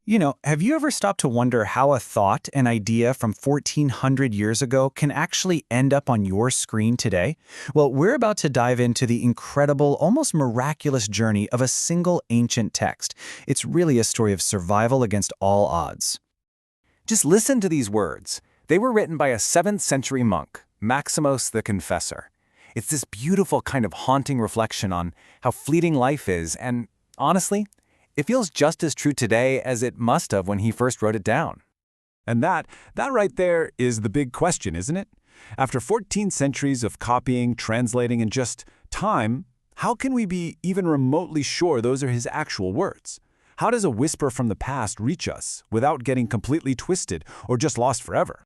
Have you ever stopped to wonder how a thought, an idea from 1400 years ago can actually end up on your screen today? Well, we're about to dive into the incredible, almost miraculous journey of a single ancient text. It's really a story of survival against all odds. Just listen to these words. They were written by a 7th century monk, Maximus the Confessor. It's this beautiful kind of haunting reflection on how fleeting life is, and honestly, it feels just as true today as it must have when he first wrote it down. And that right there is the big question, isn't it? After 14 centuries of copying, translating, and just time, how can we be even remotely sure those are his actual words? How does a whisper from the past reach us without getting completely twisted or just lost forever?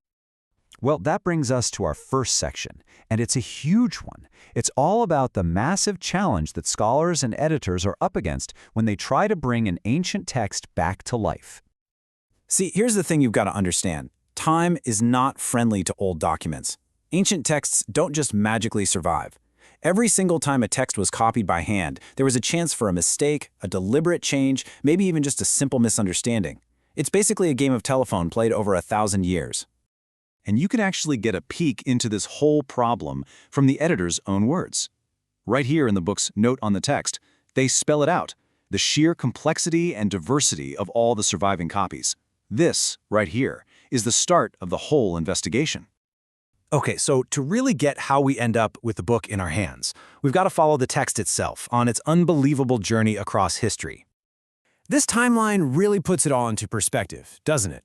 Well, that brings us to our first section, and it's a huge one. It's all about the massive challenge that scholars and editors are up against when they try to bring an ancient text back to life. See, here's the thing you've got to understand. Time is not friendly to old documents. Ancient texts don't just magically survive. Every single time a text was copied by hand, there was a chance for a mistake, a deliberate change, maybe even just a simple misunderstanding. It's basically a game of telephone played over 1,000 years. And you can actually get a peek into this whole problem from the editor's own words. Right here in the book's note on the text, they spell it out, the sheer complexity and diversity of all the surviving copies. This, right here, is the start of the whole investigation. Okay, so to really get how we end up with the book in our hands, we've got to follow the text itself on its unbelievable journey across history. This timeline really puts it all into perspective, doesn't it?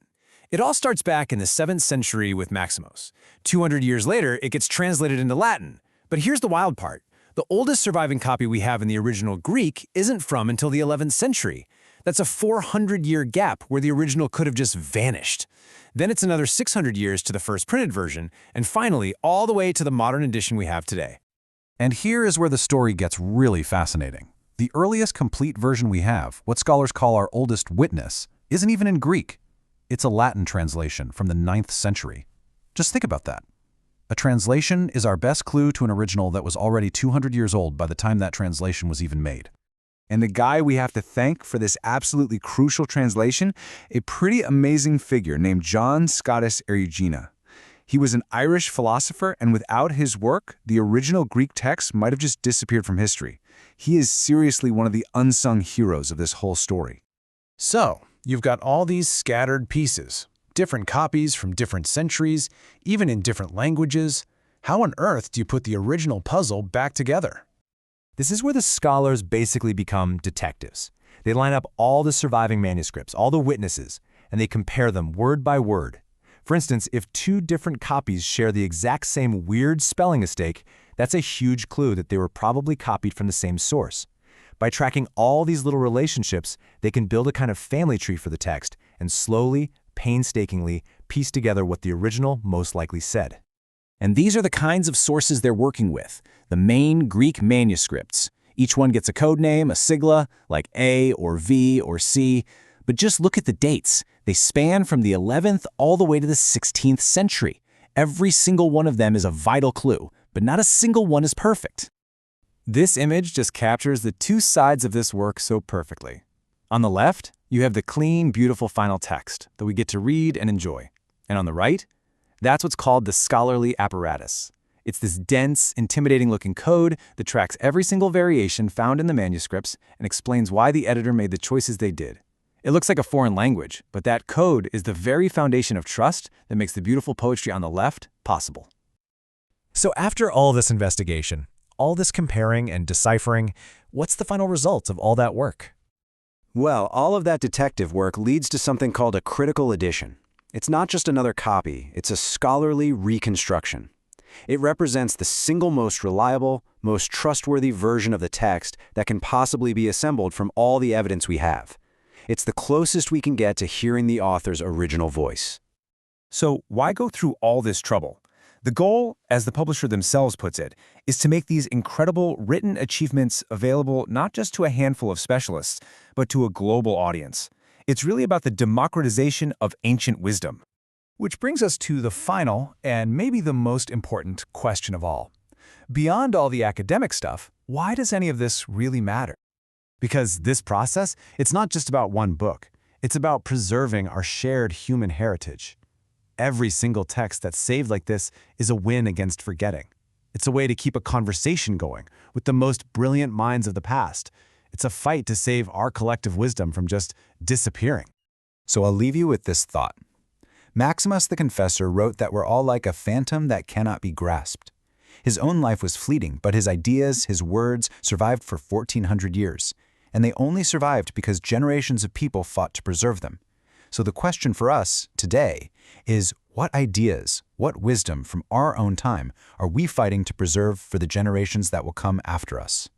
It all starts back in the 7th century with Maximus. 200 years later, it gets translated into Latin. But here's the wild part. The oldest surviving copy we have in the original Greek isn't from until the 11th century. That's a 400-year gap where the original could have just vanished. Then it's another 600 years to the first printed version, and finally, all the way to the modern edition we have today. And here is where the story gets really fascinating. The earliest complete version we have, what scholars call our oldest witness, isn't even in Greek. It's a Latin translation from the 9th century. Just think about that. A translation is our best clue to an original that was already 200 years old by the time that translation was even made. And the guy we have to thank for this absolutely crucial translation, a pretty amazing figure named John Scotus Erigena. He was an Irish philosopher, and without his work, the original Greek text might have just disappeared from history. He is seriously one of the unsung heroes of this whole story. So, you've got all these scattered pieces, different copies from different centuries, even in different languages. How on earth do you put the original puzzle back together? This is where the scholars basically become detectives. They line up all the surviving manuscripts, all the witnesses, and they compare them word by word. For instance, if 2 different copies share the exact same weird spelling mistake, that's a huge clue that they were probably copied from the same source. By tracking all these little relationships, they can build a kind of family tree for the text and slowly, painstakingly piece together what the original most likely said. And these are the kinds of sources they're working with, the main Greek manuscripts. Each one gets a code name, a sigla, like A or V or C. But just look at the dates. They span from the 11th all the way to the 16th century. Every single one of them is a vital clue, but not a single one is perfect. This image just captures the 2 sides of this work so perfectly. On the left, you have the clean, beautiful final text that we get to read and enjoy. And on the right, that's what's called the scholarly apparatus. It's this dense, intimidating-looking code that tracks every single variation found in the manuscripts and explains why the editor made the choices they did. It looks like a foreign language, but that code is the very foundation of trust that makes the beautiful poetry on the left possible. So after all this investigation, all this comparing and deciphering, what's the final result of all that work? Well, all of that detective work leads to something called a critical edition. It's not just another copy, it's a scholarly reconstruction. It represents the single most reliable, most trustworthy version of the text that can possibly be assembled from all the evidence we have. It's the closest we can get to hearing the author's original voice. So why go through all this trouble? The goal, as the publisher themselves puts it, is to make these incredible written achievements available not just to a handful of specialists, but to a global audience. It's really about the democratization of ancient wisdom. Which brings us to the final, and maybe the most important question of all. Beyond all the academic stuff, why does any of this really matter? Because this process, it's not just about one book. It's about preserving our shared human heritage. Every single text that's saved like this is a win against forgetting. It's a way to keep a conversation going with the most brilliant minds of the past. It's a fight to save our collective wisdom from just disappearing. So I'll leave you with this thought. Maximus the Confessor wrote that we're all like a phantom that cannot be grasped. His own life was fleeting, but his ideas, his words, survived for 1,400 years. And they only survived because generations of people fought to preserve them. So the question for us today is, what ideas, what wisdom from our own time are we fighting to preserve for the generations that will come after us?